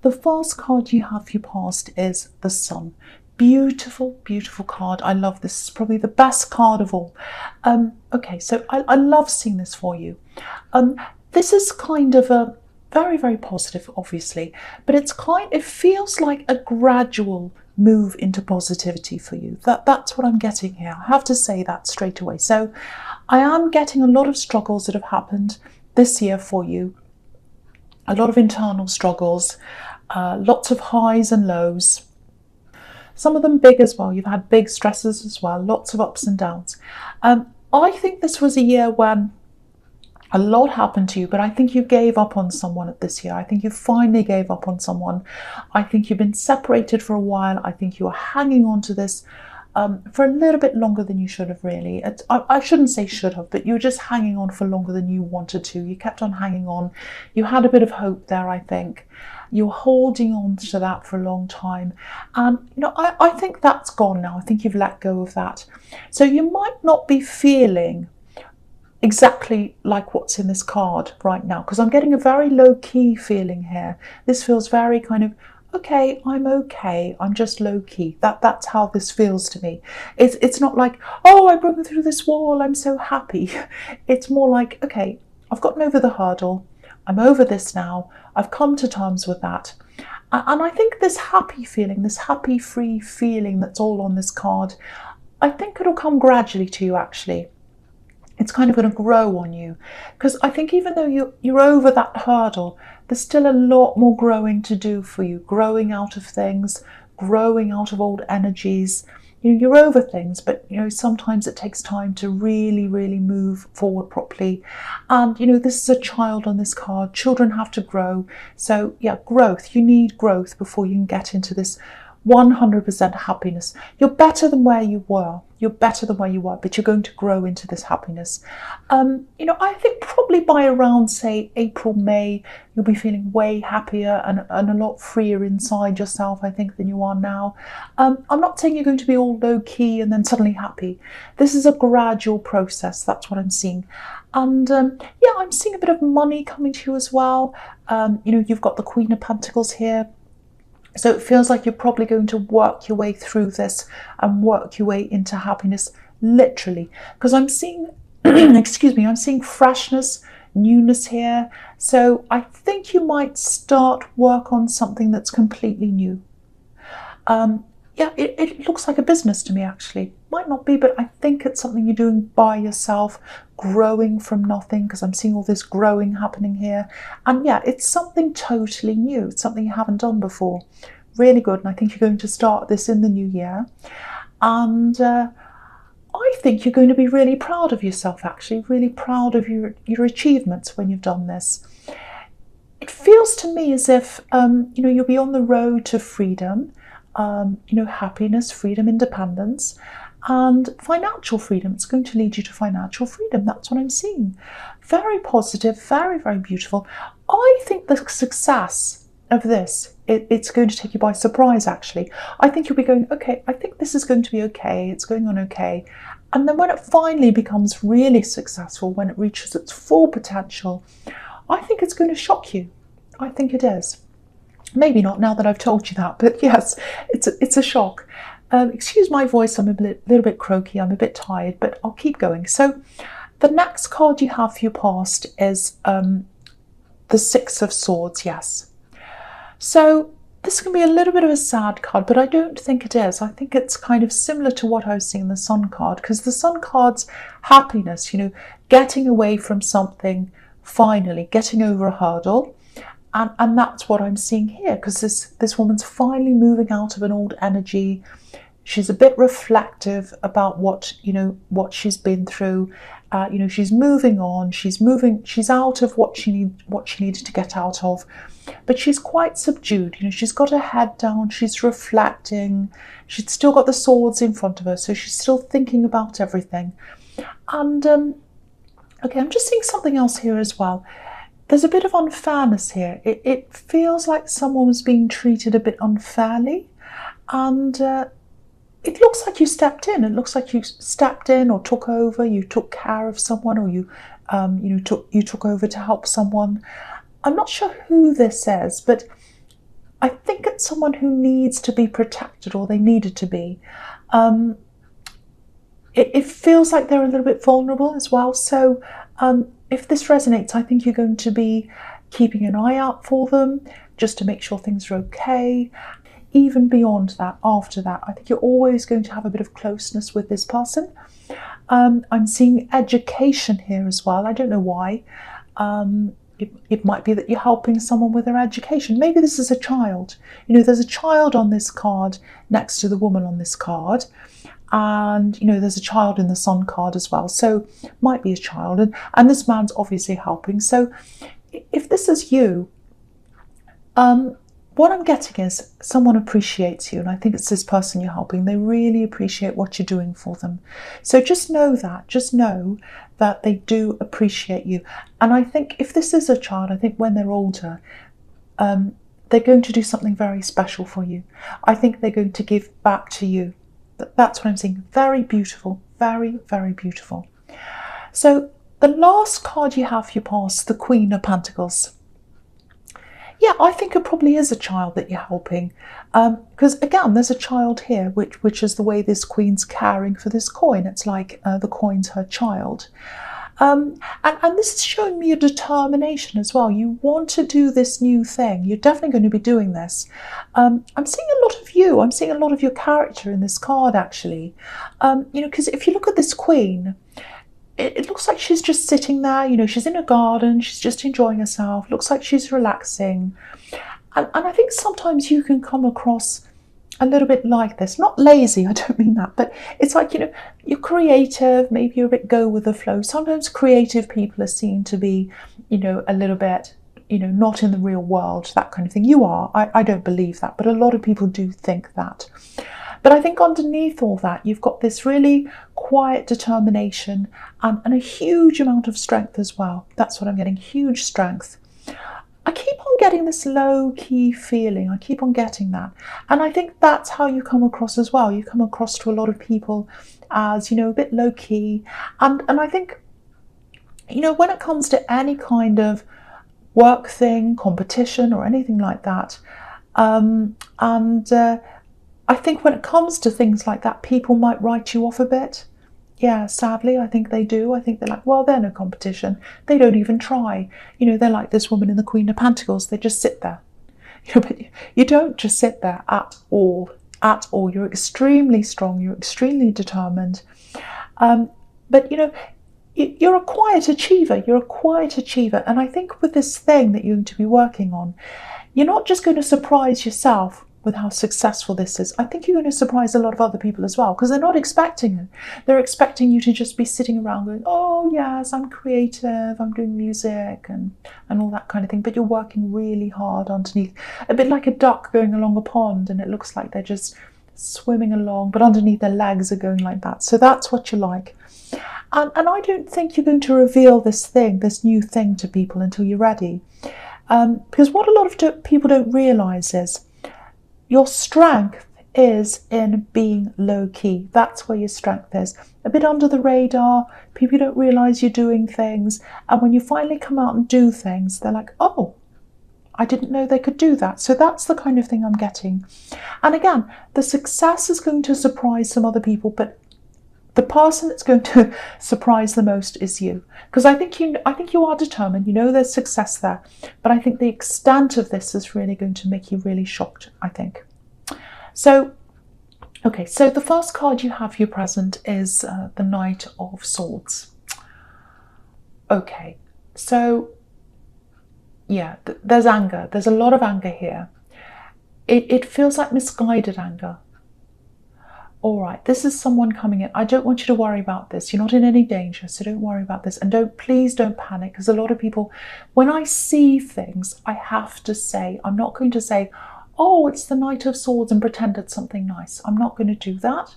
The first card you have for your past is the Sun. Beautiful, beautiful card. I love this. It's probably the best card of all. Okay, so I love seeing this for you. This is kind of a very, very positive, obviously, but it feels like a gradual move into positivity for you. That's what I'm getting here. I have to say that straight away. So I am getting a lot of struggles that have happened this year for you. A lot of internal struggles, lots of highs and lows. Some of them big as well. You've had big stresses as well, lots of ups and downs. I think this was a year when a lot happened to you, but I think you gave up on someone this year. I think you finally gave up on someone. I think you've been separated for a while. I think you are hanging on to this for a little bit longer than you should have, really. I shouldn't say should have, but you were just hanging on for longer than you wanted to. You kept on hanging on. You had a bit of hope there, I think. You're holding on to that for a long time. And, I think that's gone now. I think you've let go of that. So you might not be feeling exactly like what's in this card right now, because I'm getting a very low-key feeling here. This feels very kind of, okay, I'm just low-key. That's how this feels to me. It's not like, oh, I broke through this wall, I'm so happy. It's more like, okay, I've gotten over the hurdle, I'm over this now, I've come to terms with that. And I think this happy feeling, this happy free feeling that's all on this card, I think it'll come gradually to you, actually. It's kind of going to grow on you, because I think even though you're over that hurdle, there's still a lot more growing to do for you, growing out of things, growing out of old energies. You're over things, but sometimes it takes time to really, really move forward properly. And this is a child on this card. Children have to grow. So yeah, growth. You need growth before you can get into this 100% happiness. You're better than where you were. You're better than where you were, but you're going to grow into this happiness. I think probably by around, say, April, May, you'll be feeling way happier and a lot freer inside yourself, I think, than you are now. I'm not saying you're going to be all low-key and then suddenly happy. This is a gradual process. That's what I'm seeing. And yeah, I'm seeing a bit of money coming to you as well. You've got the Queen of Pentacles here. So it feels like you're probably going to work your way through this and work your way into happiness, literally. Because I'm seeing, excuse me, I'm seeing freshness, newness here. So I think you might start work on something that's completely new. Yeah, it looks like a business to me, actually. Might not be, but I think it's something you're doing by yourself, growing from nothing, because I'm seeing all this growing happening here. And yeah, it's something totally new. It's something you haven't done before. Really good. And I think you're going to start this in the new year. And I think you're going to be really proud of yourself, actually, really proud of your achievements when you've done this. It feels to me as if, you'll be on the road to freedom. Happiness, freedom, independence, and financial freedom. It's going to lead you to financial freedom. That's what I'm seeing. Very positive, very, very beautiful. I think the success of this, it's going to take you by surprise, actually. I think you'll be going, okay, I think this is going to be okay. It's going on okay. And then when it finally becomes really successful, when it reaches its full potential, I think it's going to shock you. I think it is. Maybe not now that I've told you that, but yes, it's a shock. Excuse my voice, I'm a little bit croaky, I'm a bit tired, but I'll keep going. So the next card you have for your past is the Six of Swords, yes. So this can be a little bit of a sad card, but I don't think it is. I think it's kind of similar to what I was seeing in the Sun card, because the Sun card's happiness, getting away from something, finally, getting over a hurdle. And that's what I'm seeing here, because this woman's finally moving out of an old energy. She's a bit reflective about what she's been through. She's moving on. She's out of what she needed to get out of, but she's quite subdued. She's got her head down. She's reflecting. She's still got the swords in front of her, so she's still thinking about everything. And okay, I'm just seeing something else here as well. There's a bit of unfairness here. It feels like someone was being treated a bit unfairly, and it looks like you stepped in. It looks like you stepped in or took over. You took care of someone, or you took over to help someone. I'm not sure who this is, but I think it's someone who needs to be protected, or they needed to be. It feels like they're a little bit vulnerable as well. So if this resonates, I think you're going to be keeping an eye out for them just to make sure things are okay. Even beyond that, after that, I think you're always going to have a bit of closeness with this person. I'm seeing education here as well. I don't know why. It might be that you're helping someone with their education. Maybe this is a child. You know, there's a child on this card next to the woman on this card. And, you know, there's a child in the Sun card as well. So might be a child. And this man's obviously helping. So if this is you, what I'm getting is someone appreciates you. And I think it's this person you're helping. They really appreciate what you're doing for them. So just know that. Just know that they do appreciate you. And I think if this is a child, I think when they're older, they're going to do something very special for you. I think they're going to give back to you. That's what I'm seeing. Very beautiful. Very, very beautiful. So the last card you have for your past, the Queen of Pentacles. Yeah, I think it probably is a child that you're helping. Because again, there's a child here, which is the way this queen's caring for this coin. It's like the coin's her child. And this is showing me a determination as well. You want to do this new thing. You're definitely going to be doing this. I'm seeing a lot of you. I'm seeing a lot of your character in this card, actually. You know, because if you look at this queen, it looks like she's just sitting there. You know, she's in a garden. She's just enjoying herself. Looks like she's relaxing. And I think sometimes you can come across a little bit like this. Not lazy, I don't mean that, but it's like, you know, you're creative, maybe you're a bit go with the flow. Sometimes creative people are seen to be, you know, a little bit, you know, not in the real world, that kind of thing. You are. I don't believe that, but a lot of people do think that. But I think underneath all that, you've got this really quiet determination and a huge amount of strength as well. That's what I'm getting, huge strength. I keep on getting this low-key feeling. I keep on getting that. And I think that's how you come across as well. You come across to a lot of people as, you know, a bit low-key. And I think, you know, when it comes to any kind of work thing, competition or anything like that, I think when it comes to things like that, people might write you off a bit. Yeah, sadly, I think they do. I think they're like, well, they're no competition. They don't even try. You know, they're like this woman in the Queen of Pentacles. They just sit there. You know, but you don't just sit there at all. At all. You're extremely strong. You're extremely determined. But, you know, you're a quiet achiever. You're a quiet achiever. And I think with this thing that you're going to be working on, you're not just going to surprise yourself with how successful this is. I think you're going to surprise a lot of other people as well, because they're not expecting it. They're expecting you to just be sitting around going, oh yes, I'm creative, I'm doing music and all that kind of thing, but you're working really hard underneath, a bit like a duck going along a pond, and it looks like they're just swimming along, but underneath their legs are going like that. So that's what you like. And I don't think you're going to reveal this thing, this new thing to people until you're ready. Because what a lot of people don't realise is your strength is in being low-key. That's where your strength is. A bit under the radar, people don't realise you're doing things, and when you finally come out and do things, they're like, oh, I didn't know they could do that. So that's the kind of thing I'm getting. And again, the success is going to surprise some other people, but the person that's going to surprise the most is you. Because I think you are determined, you know there's success there, but I think the extent of this is really going to make you really shocked, I think. So, okay, so the first card you have here present is the Knight of Swords. Okay, so yeah, there's anger. There's a lot of anger here. It feels like misguided anger. All right, this is someone coming in. I don't want you to worry about this. You're not in any danger, so don't worry about this. And please don't panic, because a lot of people, when I see things, I have to say, I'm not going to say, oh, it's the Knight of Swords and pretend it's something nice. I'm not going to do that.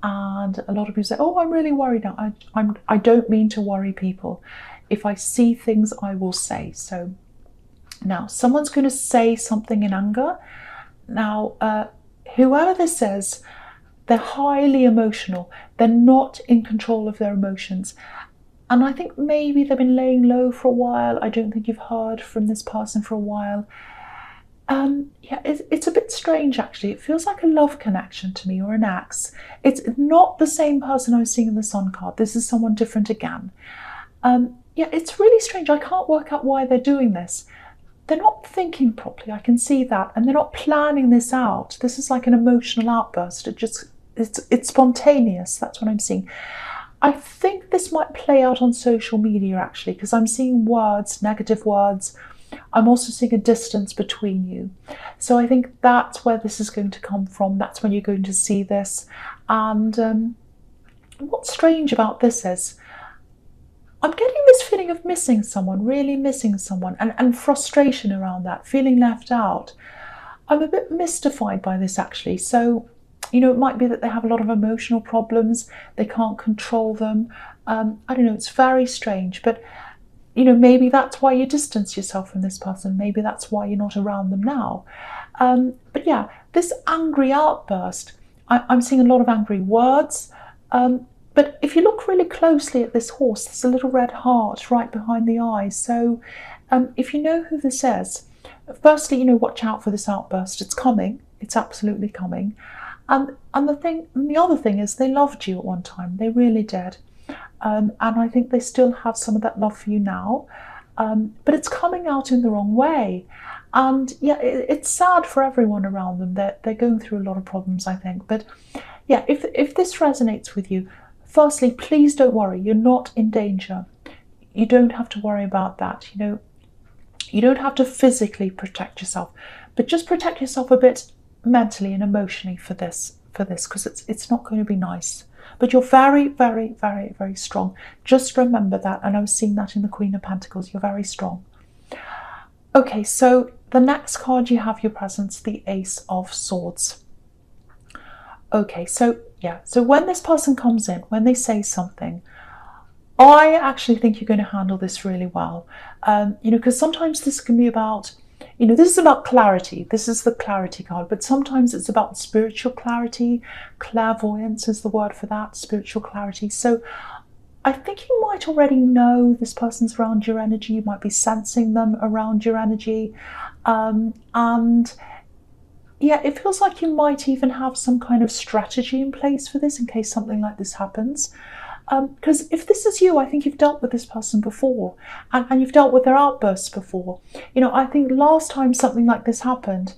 And a lot of people say, oh, I'm really worried now. I don't mean to worry people. If I see things, I will say. So now someone's going to say something in anger. Now, whoever this is, they're highly emotional. They're not in control of their emotions. And I think maybe they've been laying low for a while. I don't think you've heard from this person for a while. Yeah, it's a bit strange actually. It feels like a love connection to me, or an ex. It's not the same person I was seeing in the Sun card. This is someone different again. Yeah, it's really strange. I can't work out why they're doing this. They're not thinking properly, I can see that, and they're not planning this out. This is like an emotional outburst. It's spontaneous. That's what I'm seeing. I think this might play out on social media actually, because I'm seeing words, negative words. I'm also seeing a distance between you. So I think that's where this is going to come from. That's when you're going to see this. And what's strange about this is I'm getting this feeling of missing someone, really missing someone, and frustration around that, feeling left out. I'm a bit mystified by this actually. So, you know, it might be that they have a lot of emotional problems, they can't control them. I don't know, it's very strange, but you know, maybe that's why you distance yourself from this person. Maybe that's why you're not around them now. But yeah, this angry outburst, I'm seeing a lot of angry words. But if you look really closely at this horse, there's a little red heart right behind the eyes. So if you know who this is, firstly, you know, watch out for this outburst. It's coming. It's absolutely coming. And the other thing is they loved you at one time. They really did. And I think they still have some of that love for you now. But it's coming out in the wrong way. And yeah, it's sad for everyone around them. They're going through a lot of problems, I think. But yeah, if this resonates with you, firstly, please don't worry. You're not in danger. You don't have to worry about that. You know, you don't have to physically protect yourself, but just protect yourself a bit mentally and emotionally for this, because it's not going to be nice. But you're very, very, very, very strong. Just remember that. And I was seeing that in the Queen of Pentacles. You're very strong. Okay, so the next card you have your presence, the Ace of Swords. Okay, so yeah, so when this person comes in, when they say something, I actually think you're going to handle this really well. You know, because sometimes this can be about, you know, this is about clarity. This is the clarity card, but sometimes it's about spiritual clarity. Clairvoyance is the word for that, spiritual clarity. So I think you might already know this person's around your energy. You might be sensing them around your energy. And yeah, it feels like you might even have some kind of strategy in place for this in case something like this happens. Because if this is you, I think you've dealt with this person before, and you've dealt with their outbursts before. You know, I think last time something like this happened,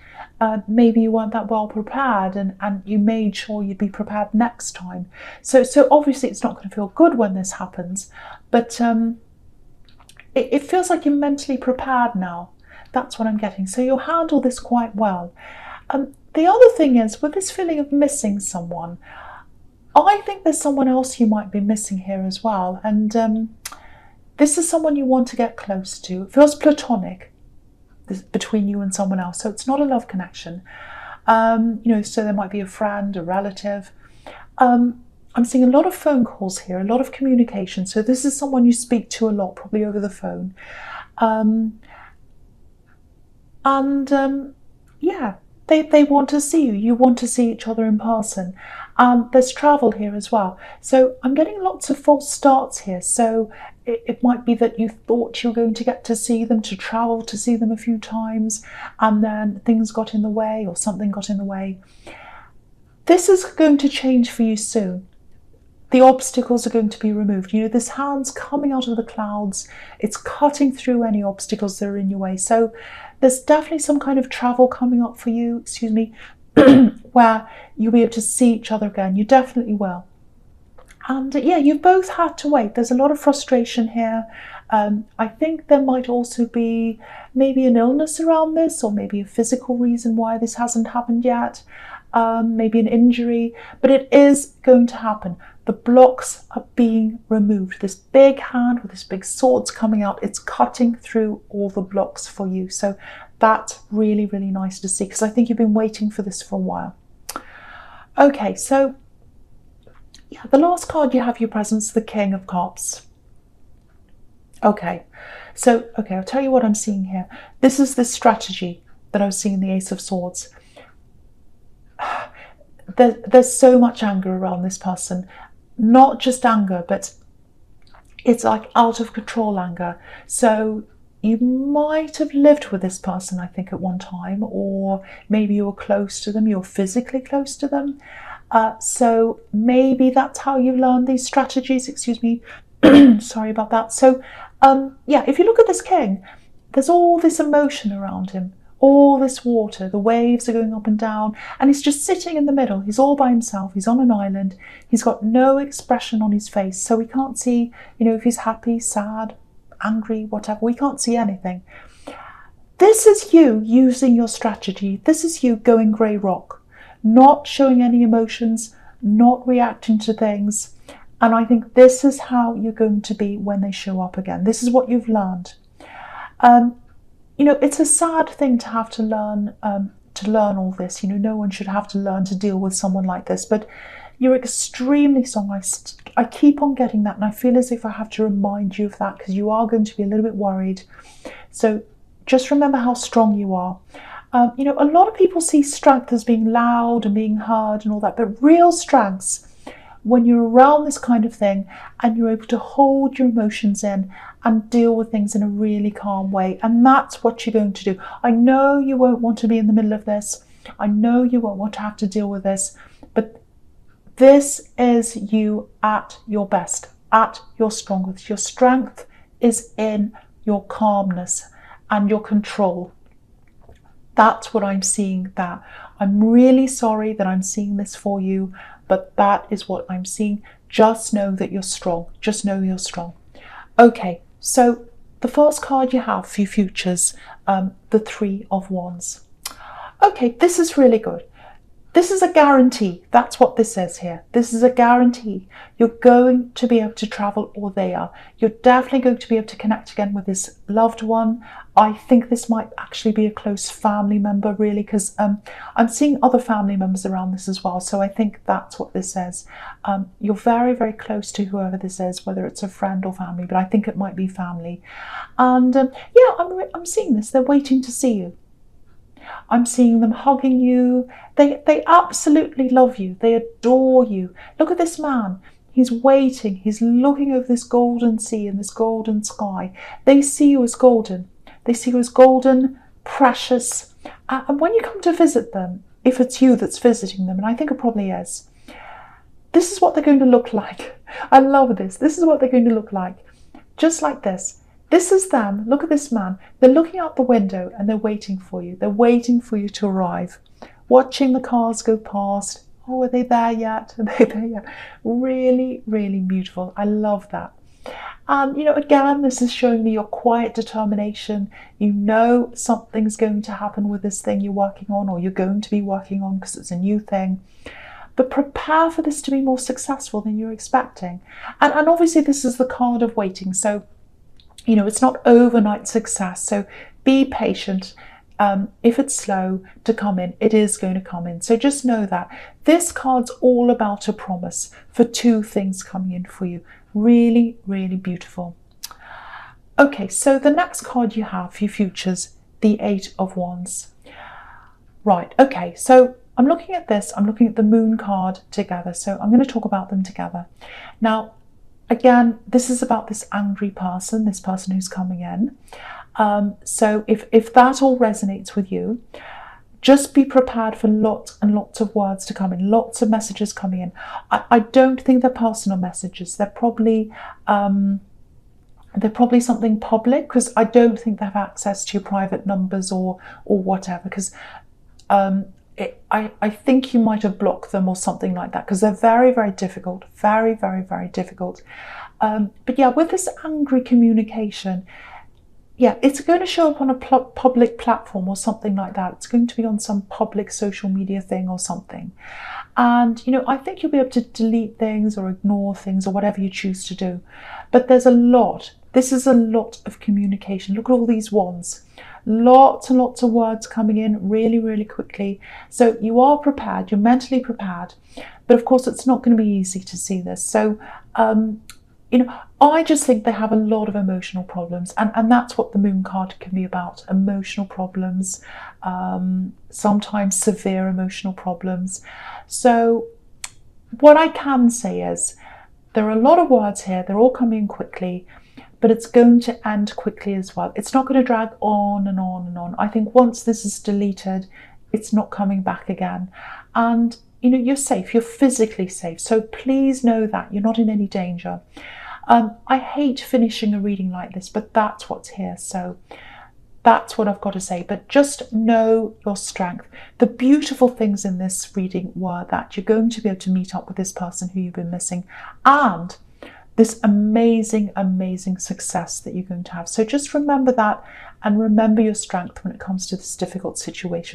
maybe you weren't that well prepared, and you made sure you'd be prepared next time. So obviously it's not going to feel good when this happens, but it feels like you're mentally prepared now. That's what I'm getting. So you'll handle this quite well. The other thing is, with this feeling of missing someone, I think there's someone else you might be missing here as well. And this is someone you want to get close to. It feels platonic between you and someone else. So it's not a love connection. You know, so there might be a friend, a relative. I'm seeing a lot of phone calls here, a lot of communication. So this is someone you speak to a lot, probably over the phone. Yeah, they want to see you. You want to see each other in person. There's travel here as well. So I'm getting lots of false starts here. So it might be that you thought you were going to get to see them, to travel to see them a few times, and then things got in the way, or something got in the way. This is going to change for you soon. The obstacles are going to be removed. You know, this hand's coming out of the clouds. It's cutting through any obstacles that are in your way. So there's definitely some kind of travel coming up for you, where you'll be able to see each other again. You definitely will. And yeah, you've both had to wait. There's a lot of frustration here. I think there might also be maybe an illness around this, or maybe a physical reason why this hasn't happened yet. Maybe an injury, but it is going to happen. The blocks are being removed. This big hand with this big sword's coming out. It's cutting through all the blocks for you. So that's really, really nice to see, because I think you've been waiting for this for a while. Okay, so yeah, the last card you have your presence, the King of Cups. Okay, I'll tell you what I'm seeing here. This is the strategy that I was seeing in the Ace of Swords. There's so much anger around this person. Not just anger, but it's like out of control anger. So, you might have lived with this person, I think, at one time, or maybe you were close to them, you're physically close to them. So maybe that's how you learn these strategies, excuse me. Sorry about that. So yeah, if you look at this king, there's all this emotion around him, all this water, the waves are going up and down, and he's just sitting in the middle. He's all by himself, he's on an island, he's got no expression on his face, so we can't see, if he's happy, sad, angry, whatever. We can't see anything. This is you using your strategy. This is you going grey rock, not showing any emotions, not reacting to things. And I think this is how you're going to be when they show up again. This is what you've learned. It's a sad thing to have to learn all this. No one should have to learn to deal with someone like this, but you're extremely strong. I keep on getting that, and I feel as if I have to remind you of that, because you are going to be a little bit worried. So just remember how strong you are. A lot of people see strength as being loud and being heard and all that, but real strengths, when you're around this kind of thing and you're able to hold your emotions in and deal with things in a really calm way. And that's what you're going to do. I know you won't want to be in the middle of this. I know you won't want to have to deal with this, but this is you at your best, at your strongest. Your strength is in your calmness and your control. That's what I'm seeing there. I'm really sorry that I'm seeing this for you, but that is what I'm seeing. Just know that you're strong. Just know you're strong. Okay, so the first card you have for your futures, the Three of Wands. Okay, this is really good. This is a guarantee. That's what this says here. This is a guarantee. You're going to be able to travel, or they are. You're definitely going to be able to connect again with this loved one. I think this might actually be a close family member, really, because I'm seeing other family members around this as well. So I think that's what this says. You're very, very close to whoever this is, whether it's a friend or family, but I think it might be family. And yeah, I'm seeing this. They're waiting to see you. I'm seeing them hugging you. They absolutely love you. They adore you. Look at this man. He's waiting. He's looking over this golden sea and this golden sky. They see you as golden. They see you as golden, precious. And when you come to visit them, if it's you that's visiting them, and I think it probably is, this is what they're going to look like. I love this. This is what they're going to look like. Just like this. This is them. Look at this man. They're looking out the window and they're waiting for you. They're waiting for you to arrive. Watching the cars go past. Oh, are they there yet? Are they there yet? Really, really beautiful. I love that. And, again, this is showing me your quiet determination. You know something's going to happen with this thing you're working on, or you're going to be working on, because it's a new thing. But prepare for this to be more successful than you're expecting. And obviously this is the card of waiting. So, it's not overnight success. So be patient. If it's slow to come in, it is going to come in. So just know that this card's all about a promise for two things coming in for you. Really, really beautiful. Okay, so the next card you have for your futures, the Eight of Wands. Right, okay, so I'm looking at this. I'm looking at the Moon card together. So I'm going to talk about them together. Now, again, this is about this angry person, this person who's coming in. So if that all resonates with you, just be prepared for lots and lots of words to come in, lots of messages coming in. I don't think they're personal messages. They're probably something public, because I don't think they have access to your private numbers or whatever, because I think you might have blocked them or something like that, because they're very, very difficult, very, very, very difficult. But yeah, with this angry communication, yeah, it's going to show up on a public platform or something like that. It's going to be on some public social media thing or something. And, I think you'll be able to delete things or ignore things or whatever you choose to do. But there's a lot. This is a lot of communication. Look at all these wands. Lots and lots of words coming in really, really quickly. So you are prepared. You're mentally prepared. But of course, it's not going to be easy to see this. So, I just think they have a lot of emotional problems, and that's what the Moon card can be about. Emotional problems, sometimes severe emotional problems. So what I can say is there are a lot of words here. They're all coming in quickly, but it's going to end quickly as well. It's not going to drag on and on and on. I think once this is deleted, it's not coming back again. And you know, you're safe, you're physically safe. So please know that you're not in any danger. I hate finishing a reading like this, but that's what's here. So that's what I've got to say. But just know your strength. The beautiful things in this reading were that you're going to be able to meet up with this person who you've been missing, and this amazing, amazing success that you're going to have. So just remember that, and remember your strength when it comes to this difficult situation.